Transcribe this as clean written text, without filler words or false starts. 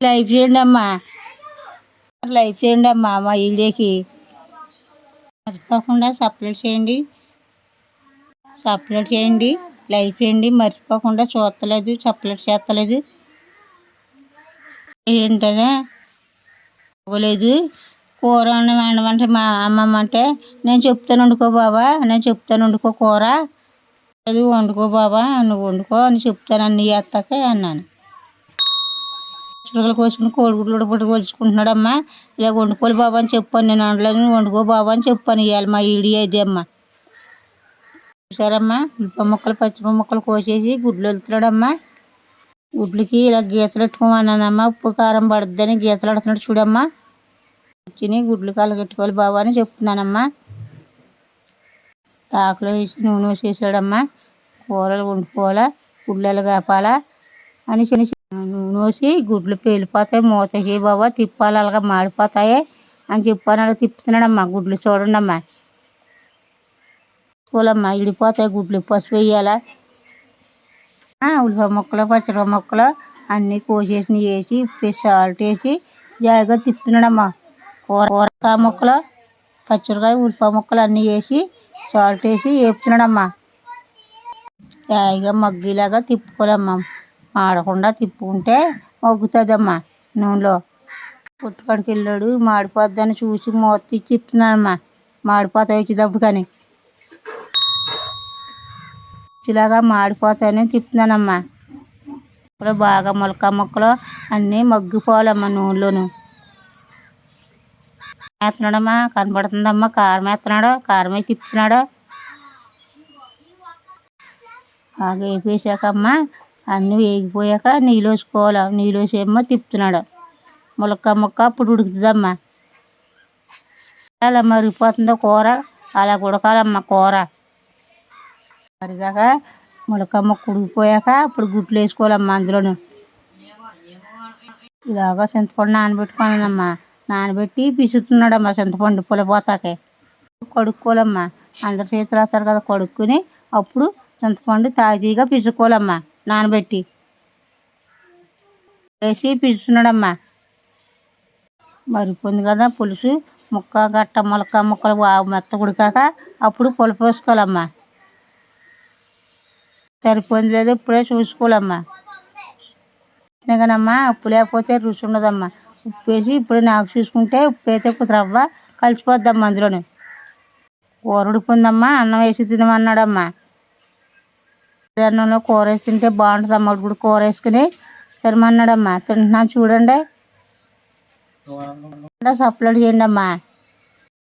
Like చేయండి అమ్మా, like చేయండి అమ్మా మా వీడియోకి. మర్చిపోకుండా సబ్స్క్రైబ్ చేయండి, లైక్ చేయండి. మర్చిపోకుండా చూస్తలేదు, సబ్స్క్రైబ్ చేస్తలేదు ఏంటనే అవ్వలేదు. కూర వండమంటే మా అమ్మమ్మ అంటే నేను చెప్తాను వండుకో బాబా, నేను చెప్తాను వండుకో కూర, అది వండుకో బాబా నువ్వు వండుకో అని చెప్తాను అన్ని చేస్తాకే అన్నాను. చురకలు కోసుకుని కోడిగుడ్లు ఉడపడి కోల్చుకుంటున్నాడమ్మా. ఇలా వండుకోవాలి బాబా అని చెప్పాను, నేను వండలేదు వండుకో బాబా అని చెప్పాను. ఇవాళ మా ఈడి అయితే అమ్మ చూసారమ్మా, ఉల్లిపాయ ముక్కలు పచ్చిమిరపకాయ ముక్కలు కోసేసి గుడ్లు వెళ్తున్నాడమ్మా. గుడ్లకి ఇలా గీతలు పెట్టుకోమన్నానమ్మా, ఉప్పు కారం పడుద్దని గీతలు పెడుతున్నాడు చూడమ్మా. వచ్చినాయి గుడ్లు కలగెట్టుకోవాలి బాబా అని చెప్తున్నానమ్మా. తాకులో వేసి నూనె వేసేసాడమ్మా. కూరలు వండుకోవాలా, గుడ్లు కాపాలా అని నూనె వేసి గుడ్లు పేలిపోతాయి, మూత చేయి బాబా, తిప్పాలి అలాగా మాడిపోతాయి అని చెప్పాను. అలా తిప్పుతున్నాడమ్మా. గుడ్లు చూడండి అమ్మా, చూలమ్మా ఇడిపోతాయి గుడ్లు. పసుపు వేయాలా, ఉల్లిపాయ ముక్కలు పచ్చిమిరపకాయ ముక్కలు అన్నీ కోసేసి వేసి ఉప్పు సాల్ట్ వేసి జాగ్రత్తగా తిప్పుతున్నాడమ్మా. కూరకాయ ముక్కలు పచ్చిమిరపకాయ ఉల్లిపాయ ముక్కలు అన్నీ వేసి సాల్ట్ వేసి వేపుతున్నాడమ్మా. జాయిగా మగ్గిలాగా తిప్పుకోవాలమ్మా, మాడకుండా తిప్పుకుంటే మగ్గుతుందమ్మా నూనెలో. పుట్టుకాడికి వెళ్ళాడు, మాడిపోద్దని చూసి మూత తీసి తిప్పుతున్నాడమ్మా. మాడిపోతాయి వచ్చేటప్పుడు కానీ ఇలాగా మాడిపోతాయని తిప్పుతున్నానమ్మా. ఇప్పుడు బాగా మొలక ముక్కలు అన్నీ మగ్గిపోవాలమ్మా నూనెలోను. వేస్తున్నాడమ్మా, కనబడుతుందమ్మా. కారం వేస్తున్నాడు, కారం వేసి తిప్పుతున్నాడు. బాగా వేపేసాక అమ్మా అన్నీ వేగిపోయాక నీళ్ళు వేసుకోవాలి. నీళ్ళు వేసేమ్మా తిప్పుతున్నాడు. ములక్క ముక్క అప్పుడు ఉడుకుతుందమ్మా. అలా మరిగిపోతుందో కూర, అలా ఉడకాలమ్మా కూర. మరిగాక ములక్క ముక్క ఉడికిపోయాక అప్పుడు గుడ్లు వేసుకోవాలమ్మా అందులోను. ఇలాగా చింతపండు నానబెట్టుకోవాలమ్మా. నానబెట్టి పిసుతున్నాడమ్మా చింతపండు పులిపోతాకే. కడుక్కోవాలమ్మా, అందరి చేతులు వేస్తారు కదా, కడుక్కుని అప్పుడు చింతపండు తాజీగా పిసుకోవాలమ్మా. నానబెట్టి వేసి పిసుతున్నాడమ్మా. మరిపోయింది కదా పులుసు, ముక్క గట్ట మొలక ముక్కలు మెత్త ఉడికాక అప్పుడు పులుపు వేసుకోవాలమ్మా. సరిపోయింది లేదో ఇప్పుడే చూసుకోవాలమ్మా. కదమ్మా, ఉప్పు లేకపోతే రుచి ఉండదమ్మా. ఉప్పు వేసి ఇప్పుడే నాకు చూసుకుంటే ఉప్పు అయితే రవ్వ కలిసిపోద్దమ్మా అందులోనే. కూర ఉడిపోయిందమ్మా, అన్నం వేసి తినమన్నాడమ్మా. అన్నంలో కూర వేసి తింటే బాగుంటుందమ్మా. ఇప్పుడు కూర వేసుకుని తినమన్నాడమ్మా. తింటున్నాను చూడండి, సప్లై చేయండి అమ్మా.